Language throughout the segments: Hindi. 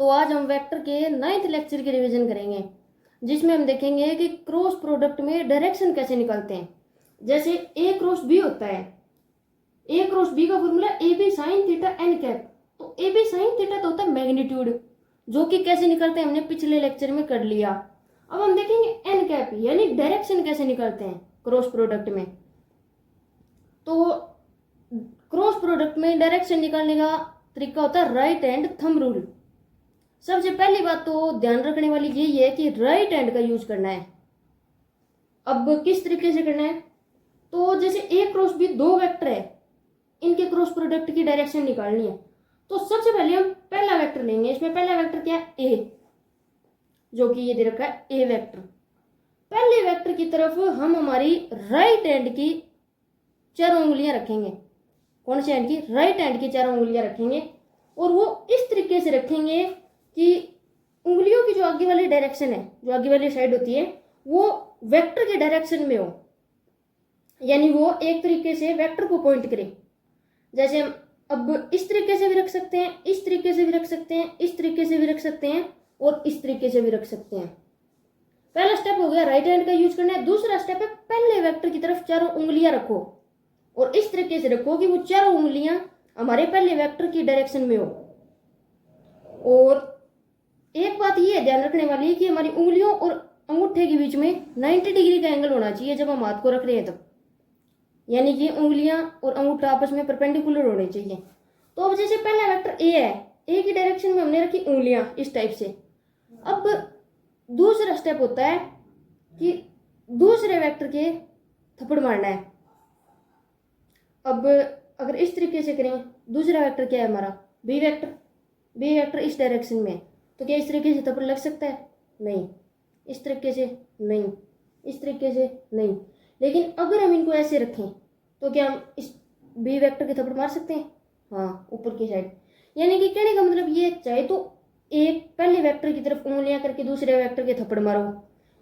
तो आज हम वेक्टर के 9th लेक्चर की रिवीजन करेंगे, जिसमें हम देखेंगे कि क्रॉस प्रोडक्ट में डायरेक्शन कैसे निकालते हैं। जैसे ए क्रॉस बी होता है, ए क्रॉस बी का formula A B sine theta N cap. तो ए बी साइन थीटा तो होता है मैग्नीट्यूड, जो कि कैसे निकालते हैं हमने पिछले लेक्चर में कर लिया। अब हम देखेंगे एन कैप यानी डायरेक्शन कैसे निकालते हैं क्रॉस प्रोडक्ट में। तो क्रॉस प्रोडक्ट में डायरेक्शन निकालने का तरीका होता है राइट हैंड थंब रूल। सबसे पहली बात तो ध्यान रखने वाली यही है कि राइट हैंड का यूज करना है। अब किस तरीके से करना है, तो जैसे ए क्रॉस बी दो वेक्टर है, इनके क्रॉस प्रोडक्ट की डायरेक्शन निकालनी है। तो सबसे पहले हम पहला वेक्टर लेंगे। इसमें पहला वेक्टर क्या है, ए, जो कि ये दे रखा है ए वेक्टर। पहले वेक्टर की तरफ हम हमारी राइट हैंड की चारों उंगलियां रखेंगे। कौन सी हैंड की, राइट हैंड की चारों उंगलियां रखेंगे, और वो इस तरीके से रखेंगे कि उंगलियों की जो आगे वाली डायरेक्शन है, जो आगे वाली साइड होती है, वो वेक्टर के डायरेक्शन में हो, यानी वो एक तरीके से वेक्टर को पॉइंट करे। जैसे हम अब इस तरीके से भी रख सकते हैं, इस तरीके से भी रख सकते हैं, इस तरीके से भी रख सकते हैं, और इस तरीके से भी रख सकते हैं। पहला स्टेप हो गया राइट हैंड का यूज करना है। दूसरा स्टेप है पहले वेक्टर की तरफ चारों उंगलियां रखो, और इस तरीके से रखो कि वो चारों उंगलियां हमारे पहले वेक्टर की डायरेक्शन में हो। और एक बात ये है ध्यान रखने वाली कि हमारी उंगलियों और अंगूठे के बीच में 90 डिग्री का एंगल होना चाहिए जब हम हाथ को रख रहे हैं तब, यानी कि उंगलियां और अंगूठा आपस में परपेंडिकुलर होने चाहिए। तो अब जैसे पहला वेक्टर ए है, ए की डायरेक्शन में हमने रखी उंगलियां इस टाइप से। अब दूसरा स्टेप होता है कि दूसरे वेक्टर के थप्पड़ मारना है। अब अगर इस तरीके से करें, दूसरा वेक्टर क्या है हमारा, बी वेक्टर। बी वेक्टर इस डायरेक्शन में है, तो क्या इस तरीके से थप्पड़ लग सकता है? नहीं। इस तरीके से नहीं, इस तरीके से नहीं। लेकिन अगर हम इनको ऐसे रखें तो क्या हम इस बी वेक्टर के थप्पड़ मार सकते हैं? हाँ, ऊपर की साइड। यानी कि कहने का मतलब ये, चाहे तो एक पहले वेक्टर की तरफ उंगलियां करके दूसरे वेक्टर के थप्पड़ मारो,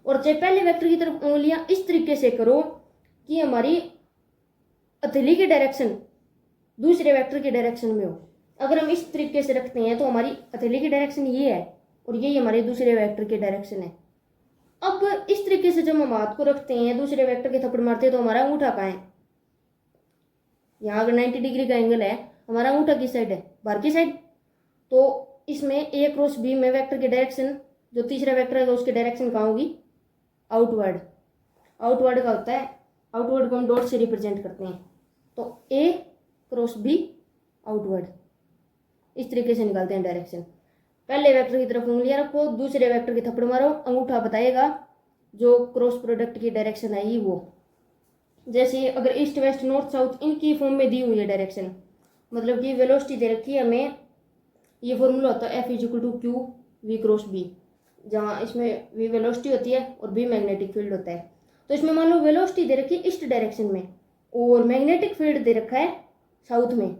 और चाहे पहले वेक्टर की तरफ उंगलियां इस तरीके से करो कि हमारी हथेली की डायरेक्शन दूसरे वेक्टर की डायरेक्शन में हो। अगर हम इस तरीके से रखते हैं तो हमारी हथेली की डायरेक्शन ये है, और यही हमारे दूसरे वेक्टर की डायरेक्शन है। अब इस तरीके से जब हम हाथ को रखते हैं, दूसरे वेक्टर के थप्पड़ मारते हैं, तो हमारा अंगूठा कहाँ है? यहाँ अगर 90 डिग्री का एंगल है, हमारा अंगूठा किस साइड है? बाहर की साइड। तो इसमें ए क्रॉस बी में वेक्टर की डायरेक्शन, जो तीसरा वेक्टर है उसकी डायरेक्शन कहाँ होगी? आउटवर्ड। आउटवर्ड का होता है, आउटवर्ड को हम डॉट से रिप्रेजेंट करते हैं। तो ए क्रॉस बी आउटवर्ड, इस तरीके से निकालते हैं डायरेक्शन। पहले वेक्टर की तरफ उंगलियां रखो, दूसरे वेक्टर की थप्पड़ मारो, अंगूठा बताएगा जो क्रॉस प्रोडक्ट की डायरेक्शन आई वो। जैसे अगर ईस्ट वेस्ट नॉर्थ साउथ इनकी फॉर्म में दी हुई है डायरेक्शन, मतलब कि वेलोसिटी दे रखी है हमें, ये फॉर्मूला होता है F=Q V क्रॉस बी, जहाँ इसमें V वेलोसिटी होती है और B मैग्नेटिक फील्ड होता है। तो इसमें मान लो वेलोसिटी दे रखी है ईस्ट डायरेक्शन में और मैग्नेटिक फील्ड दे रखा है साउथ में,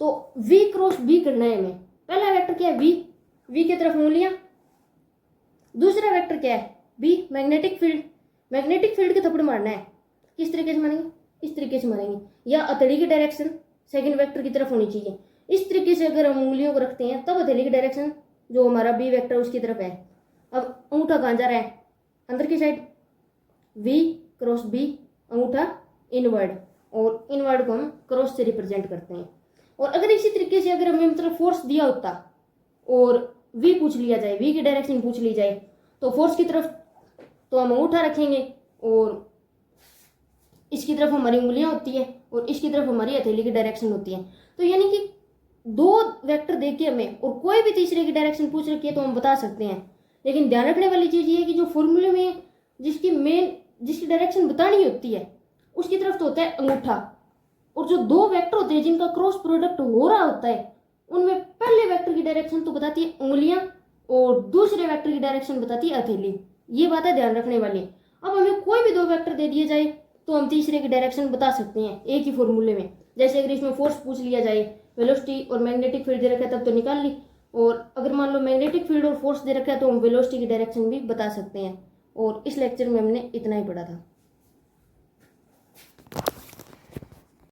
तो V क्रॉस B करना है हमें। पहला वेक्टर क्या है? V की तरफ उंगलियां। दूसरा वेक्टर क्या है? B magnetic field. Magnetic field के थप्पड़ मारना है। किस तरीके से मारेंगे? इस तरीके से मारेंगे, या हथेली की डायरेक्शन सेकंड वेक्टर की तरफ होनी चाहिए। इस तरीके से अगर हम उंगलियों को रखते हैं तब हथेली की डायरेक्शन जो हमारा बी वेक्टर उसकी तरफ है। अब अंगूठा कहाँ जा रहा है? अंदर की साइड। V क्रॉस B, अंगूठा इनवर्ड, और इनवर्ड को हम क्रॉस से रिप्रेजेंट करते हैं। और अगर इसी तरीके से अगर हमें मतलब फोर्स दिया होता और V पूछ लिया जाए, V की डायरेक्शन पूछ ली जाए, तो फोर्स की तरफ तो हम अंगूठा रखेंगे, और इसकी तरफ हमारी उंगलियां होती है, और इसकी तरफ हमारी हथेली की डायरेक्शन होती है। तो यानी कि दो वेक्टर देके हमें और कोई भी तीसरे की डायरेक्शन पूछ रखी है तो हम बता सकते हैं। लेकिन ध्यान रखने वाली चीज ये है कि जो फॉर्मूले में जिसकी डायरेक्शन बतानी होती है उसकी तरफ तो होता है अंगूठा, और जो दो वेक्टर होते हैं जिनका क्रॉस प्रोडक्ट हो रहा होता है उनमें पहले वेक्टर की डायरेक्शन तो बताती है उंगलियां, और दूसरे वेक्टर की डायरेक्शन बताती है हथेली। ये बात है ध्यान रखने वाली। अब हमें कोई भी दो वेक्टर दे दिए जाए तो हम तीसरे की डायरेक्शन बता सकते हैं एक ही फॉर्मूले में। जैसे अगर इसमें फोर्स पूछ लिया जाए, वेलोसिटी और मैग्नेटिक फील्ड दे रखा है तब तो निकाल ली, और अगर मान लो मैग्नेटिक फील्ड और फोर्स दे रखा है तो हम वेलोसिटी की डायरेक्शन भी बता सकते हैं। और इस लेक्चर में हमने इतना ही पढ़ा था।